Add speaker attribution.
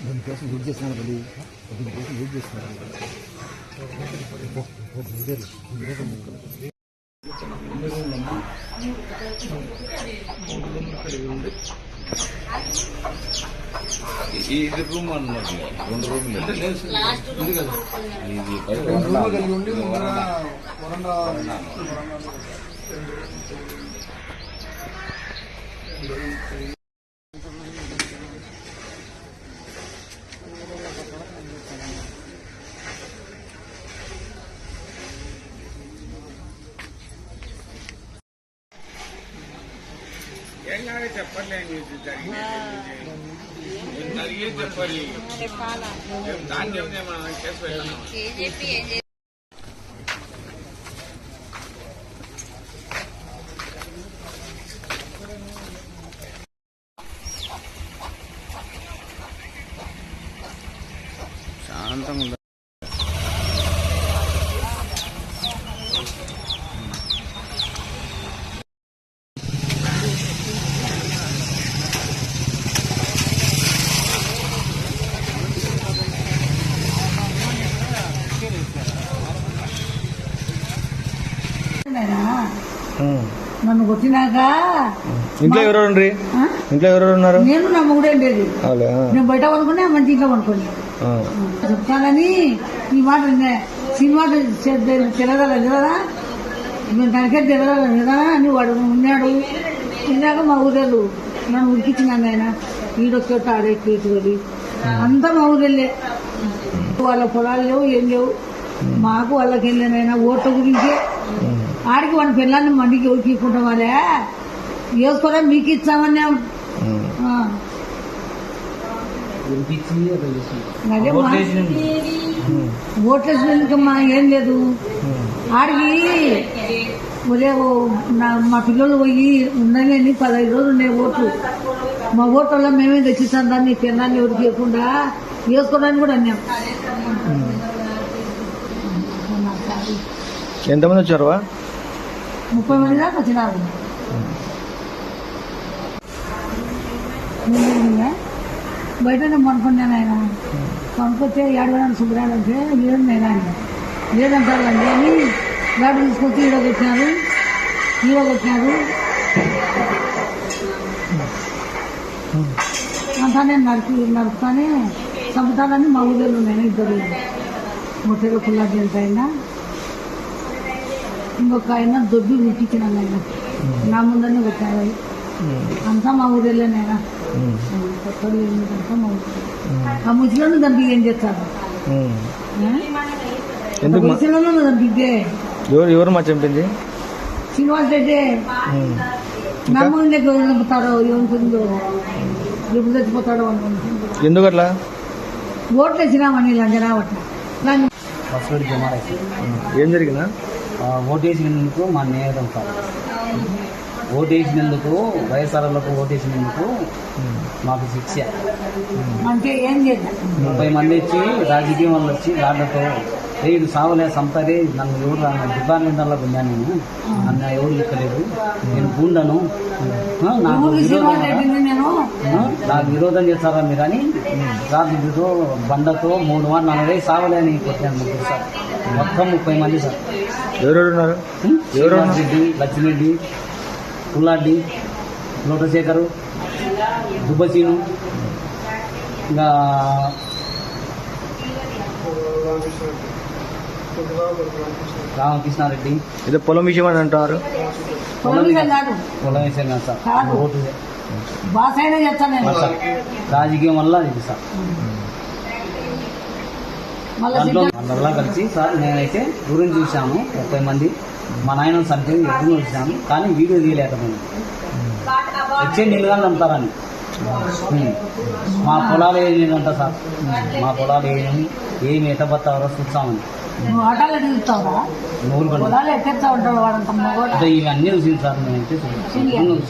Speaker 1: దీనికోసం యూజ్ చేస్తున్నారు కదా, దీనికోసం యూజ్ చేస్తున్నారు.
Speaker 2: ఇది రూమ్ అన్నమాట, 2 రూములు
Speaker 1: కలిగి ఉండి వరండా
Speaker 2: చెప్పండి చెప్పాలి దాన్ని చేసి శాంతంగా ఉండాలి.
Speaker 3: నన్ను కొట్టినాక
Speaker 1: ఇంట్లో ఎవరెవరు ఇంట్లో ఎవరెవరు ఉన్నారు?
Speaker 3: నేను నా మొగుడే ఉండేది. నేను బయట పడుకున్నా మంచి ఇంట్లో పడుకోండి చెప్తానని ఈ మాట సినిమా తెలగల కదా, మేము దానికే తెలగల కదా అని వాడు ఉన్నాడు. తిన్నాక మా ఊరేళ్ళు నన్ను ఉరికిచ్చినాను. ఆయన ఈడొచ్చేట ఆడెక్కి అంతా మా ఊరెళ్ళే. వాళ్ళ పొలాలు లేవు, ఏం లేవు. మాకు వాళ్ళకి వెళ్ళానైనా ఓట్ల గురించే. ఆడికి వాడి పిల్లల్ని మండికి ఎవరికుంటాం వాళ్ళే వేసుకోరా మీకు ఇచ్చామన్నా. అదే ఓట్లేసినందుకమ్మా ఏం లేదు. ఆడికి ఒరే మా పిల్లలు పోయి ఉండని 15 రోజులు ఉండే ఓట్లు. మా ఓట్ల వల్ల మేమే తెచ్చిస్తాం దాన్ని పిల్లల్ని ఎవరికి ఇవ్వకుండా వేసుకోవడానికి కూడా అన్నాం.
Speaker 1: ఎంతమంది వచ్చారు?
Speaker 3: 30 మంది దాకా వచ్చినారు. బయటనే పనుకున్నాను. ఆయన పనుకొస్తే 7 వేల శుభ్రాలు అంటే లేదంటారు అండి అని గాడి తీసుకొచ్చి ఈడకి వచ్చినారు. అంతా నేను నడుపుతానే చంపుతానని మా ఊళ్ళో నేను 2 మొట్టలో పుల్లా అయినా ఇంకొక ఆయన దొడ్డి ఉట్టించినాను. ఆయన నా ముందరనే కొట్టారు. అంతా మా ఊరేళ్ళేనైనా కొత్తలు అంతా మా ఊరు. ఆ ముసలిని దంపి ఏం చేస్తారు? ముసలిని దంపితే
Speaker 1: ఎవరు మా చంపింది?
Speaker 3: శ్రీనివాస్ రెడ్డి. నా ముందే చంపుతారో ఏముంటుందో, ఎప్పుడు చచ్చిపోతాడో అనుకుంటుంది.
Speaker 1: ఎందుకు అట్లా?
Speaker 3: ఓట్లు వేసినామని లంజనావట్ల.
Speaker 1: ఏం జరిగిందా?
Speaker 4: ఓటేసినందుకు మా నేరం సార్, ఓటేసినందుకు వైఎస్ఆర్లకు ఓటేసినందుకు మాకు శిక్ష.
Speaker 3: అంటే ఏం చేద్దాం?
Speaker 4: 30 మంది వచ్చి రాజకీయం వాళ్ళు వచ్చి రాళ్లతో ఇది సావలే సంపదే నన్ను ఎవరు డిపార్ట్మెంట్లో ఉన్నాను. నేను నన్ను ఎవరు ఇక్కలేదు, నేను గుండను, నాకు విరోధం చేస్తారా మీరు అని రాజుతో బండతో 3 వారు 40 సావలే అని కొట్టాను. 3 సార్ మొత్తం 30 మంది సార్.
Speaker 1: ఎవరెవరు ఉన్నారు?
Speaker 4: రెడ్డి, లక్ష్మిరెడ్డి, పుల్లాడ్డి, లోటశేఖరు, దుబ్బసీను, ఇంకా రామకృష్ణారెడ్డి.
Speaker 1: ఏదో పొలం విషయం అని అంటారు.
Speaker 3: పొలం విషయం కాదు,
Speaker 4: పొలం వేసాం కదా సార్.
Speaker 3: కాదు.
Speaker 4: ఓటు
Speaker 3: బాస్ అయినా చెప్తాను నేను.
Speaker 4: సార్ రాజకీయం వల్ల ఇది సార్.
Speaker 3: మళ్ళీ
Speaker 4: దాంట్లో అందరిలా కలిసి సార్ నేనైతే గురించి చూశాను 30 మంది. మా నాయన సంఖ్య ఎదురు చూశాను కానీ వీడియో తీయలేకపోయింది. వచ్చే నీళ్ళుగా అమ్ముతారని. మా పొలాలు ఏమిటంట సార్, మా పొలాలు ఏమి ఎట్టబత్తారో చూస్తామని.
Speaker 3: నువ్వు ఆటోలో చూస్తావురా,
Speaker 4: నూరు
Speaker 3: పొలాలు ఎక్కేస్తా ఉంటావు వాడంత మగవాడు.
Speaker 4: ఇవన్నీ చూసింది సార్ నేనైతే.